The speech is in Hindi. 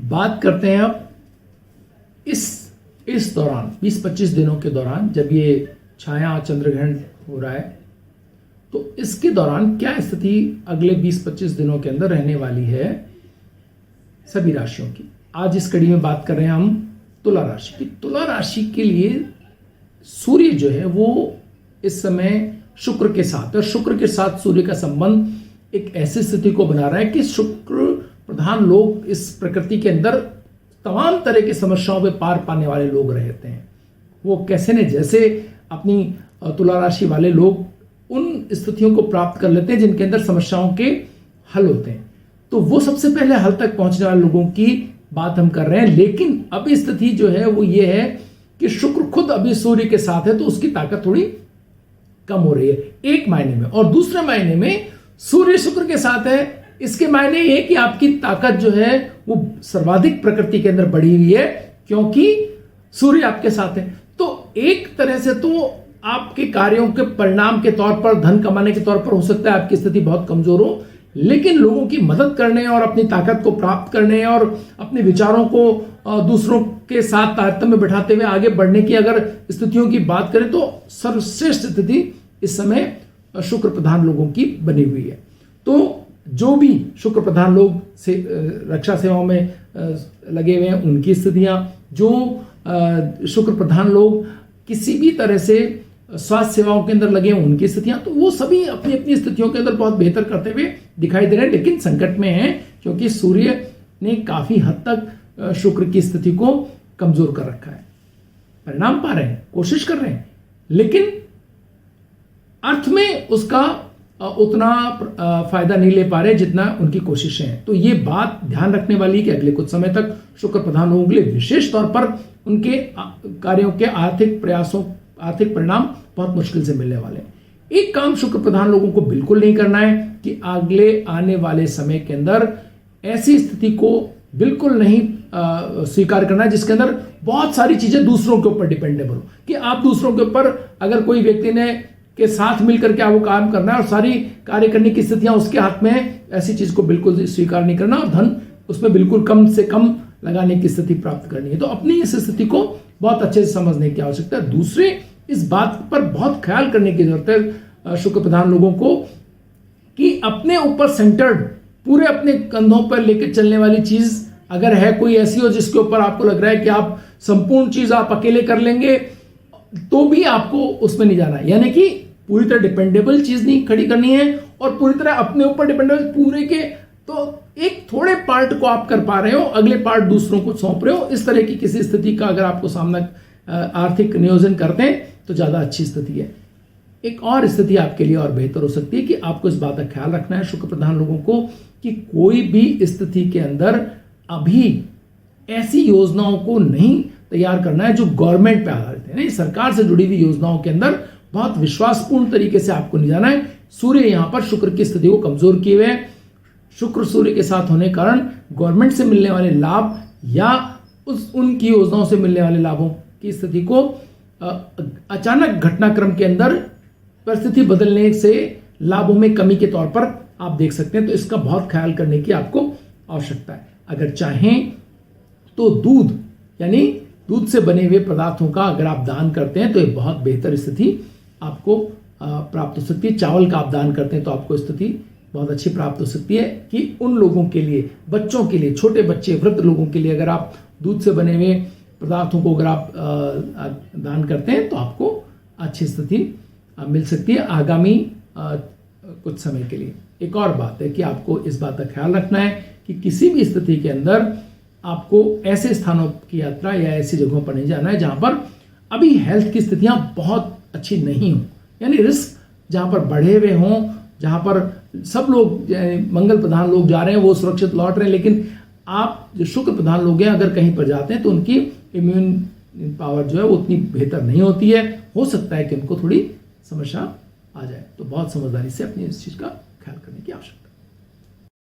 बात करते हैं अब इस दौरान 20-25 दिनों के दौरान जब ये छाया चंद्रग्रहण हो रहा है, तो इसके दौरान क्या स्थिति अगले 20-25 दिनों के अंदर रहने वाली है सभी राशियों की। आज इस कड़ी में बात कर रहे हैं हम तुला राशि की। तुला राशि के लिए सूर्य जो है वो इस समय शुक्र के साथ, और शुक्र के साथ सूर्य का संबंध एक ऐसी स्थिति को बना रहा है कि शुक्र प्रधान लोग इस प्रकृति के अंदर तमाम तरह की समस्याओं पे पार पाने वाले लोग रहते हैं। वो कैसे ने, जैसे अपनी तुला राशि वाले लोग उन स्थितियों को प्राप्त कर लेते हैं जिनके अंदर समस्याओं के हल होते हैं, तो वो सबसे पहले हल तक पहुंचने वाले लोगों की बात हम कर रहे हैं। लेकिन अभी स्थिति जो है वो ये है कि शुक्र खुद अभी सूर्य के साथ है, तो उसकी ताकत थोड़ी कम हो रही है एक मायने में, और दूसरे मायने में सूर्य शुक्र के साथ है, इसके मायने ये कि आपकी ताकत जो है वो सर्वाधिक प्रकृति के अंदर बढ़ी हुई है क्योंकि सूर्य आपके साथ है। तो एक तरह से तो आपके कार्यों के परिणाम के तौर पर, धन कमाने के तौर पर हो सकता है आपकी स्थिति बहुत कमजोर हो, लेकिन लोगों की मदद करने और अपनी ताकत को प्राप्त करने और अपने विचारों को दूसरों के साथ तारतम्य में बैठाते हुए आगे बढ़ने की अगर स्थितियों की बात करें तो सर्वश्रेष्ठ स्थिति इस समय शुक्र प्रधान लोगों की बनी हुई है। तो जो भी शुक्र प्रधान लोग से रक्षा सेवाओं में लगे हुए हैं उनकी स्थितियां, जो शुक्र प्रधान लोग किसी भी तरह से स्वास्थ्य सेवाओं के अंदर लगे हैं उनकी स्थितियां, तो वो सभी अपनी अपनी स्थितियों के अंदर बहुत बेहतर करते हुए दिखाई दे रहे हैं, लेकिन संकट में हैं क्योंकि सूर्य ने काफी हद तक शुक्र की स्थिति को कमजोर कर रखा है। परिणाम पा रहे हैं, कोशिश कर रहे हैं, लेकिन अर्थ में उसका उतना फायदा नहीं ले पा रहे जितना उनकी कोशिशें हैं। तो ये बात ध्यान रखने वाली कि अगले कुछ समय तक शुक्र प्रधान लोगों के लिए विशेष तौर पर उनके कार्यों के आर्थिक परिणाम बहुत मुश्किल से मिलने वाले हैं। एक काम शुक्र प्रधान लोगों को बिल्कुल नहीं करना है कि अगले आने वाले समय के अंदर ऐसी स्थिति को बिल्कुल नहीं स्वीकार करना है जिसके अंदर बहुत सारी चीजें दूसरों के ऊपर डिपेंडेबल हो, कि आप दूसरों के ऊपर अगर कोई व्यक्ति ने के साथ मिलकर के वो काम करना है और सारी कार्य करने की स्थितियां उसके हाथ में है, ऐसी चीज को बिल्कुल स्वीकार नहीं करना और धन उसमें बिल्कुल कम से कम लगाने की स्थिति प्राप्त करनी है। तो अपनी इस स्थिति को बहुत अच्छे से समझने की आवश्यकता है। दूसरे इस बात पर बहुत ख्याल करने की जरूरत है शुक्र प्रधान लोगों को कि अपने ऊपर सेंटर्ड, पूरे अपने कंधों पर लेकर चलने वाली चीज अगर है कोई ऐसी हो जिसके ऊपर आपको लग रहा है कि आप संपूर्ण चीज आप अकेले कर लेंगे, तो भी आपको उसमें नहीं जाना है। यानी कि पूरी तरह डिपेंडेबल चीज नहीं खड़ी करनी है और पूरी तरह अपने ऊपर डिपेंडेबल पूरे के, तो एक थोड़े पार्ट को आप कर पा रहे हो, अगले पार्ट दूसरों को सौंप रहे हो। इस तरह की किसी स्थिति का अगर आपको सामना आर्थिक नियोजन करते हैं तो ज्यादा अच्छी स्थिति है। एक और स्थिति आपके लिए और बेहतर हो सकती है कि आपको इस बात का ख्याल रखना है शुक्र प्रधान लोगों को कि कोई भी स्थिति के अंदर अभी ऐसी योजनाओं को नहीं तैयार करना है जो गवर्नमेंट पे आधारित है। नहीं, सरकार से जुड़ी हुई योजनाओं के अंदर बहुत विश्वासपूर्ण तरीके से आपको नहीं जाना है। सूर्य यहां पर शुक्र की स्थिति को कमजोर किए हुए हैं। शुक्र सूर्य के साथ होने के कारण गवर्नमेंट से मिलने वाले लाभ या उनकी योजनाओं से मिलने वाले लाभों की स्थिति को अचानक घटनाक्रम के अंदर परिस्थिति बदलने से लाभों में कमी के तौर पर आप देख सकते हैं। तो इसका बहुत ख्याल करने की आपको आवश्यकता है। अगर चाहें तो दूध, यानी दूध से बने हुए पदार्थों का अगर आप दान करते हैं तो एक बहुत बेहतर स्थिति आपको प्राप्त हो सकती है। चावल का आप दान करते हैं तो आपको स्थिति बहुत अच्छी प्राप्त हो सकती है कि उन लोगों के लिए, बच्चों के लिए, छोटे बच्चे, वृद्ध लोगों के लिए अगर आप दूध से बने हुए पदार्थों को अगर आप दान करते हैं तो आपको अच्छी स्थिति मिल सकती है आगामी कुछ समय के लिए। एक और बात है कि आपको इस बात का ख्याल रखना है कि किसी भी स्थिति के अंदर आपको ऐसे स्थानों की यात्रा या ऐसी जगहों पर नहीं जाना है जहां पर अभी हेल्थ की स्थितियां बहुत अच्छी नहीं हो, यानी रिस्क जहां पर बढ़े हुए हों, जहां पर सब लोग मंगल प्रधान लोग जा रहे हैं वो सुरक्षित लौट रहे हैं, लेकिन आप जो शुक्र प्रधान लोग हैं अगर कहीं पर जाते हैं तो उनकी इम्यून पावर जो है वो उतनी बेहतर नहीं होती है। हो सकता है कि उनको थोड़ी समस्या आ जाए, तो बहुत समझदारी से अपनी इस चीज का ख्याल करने की आवश्यकता है।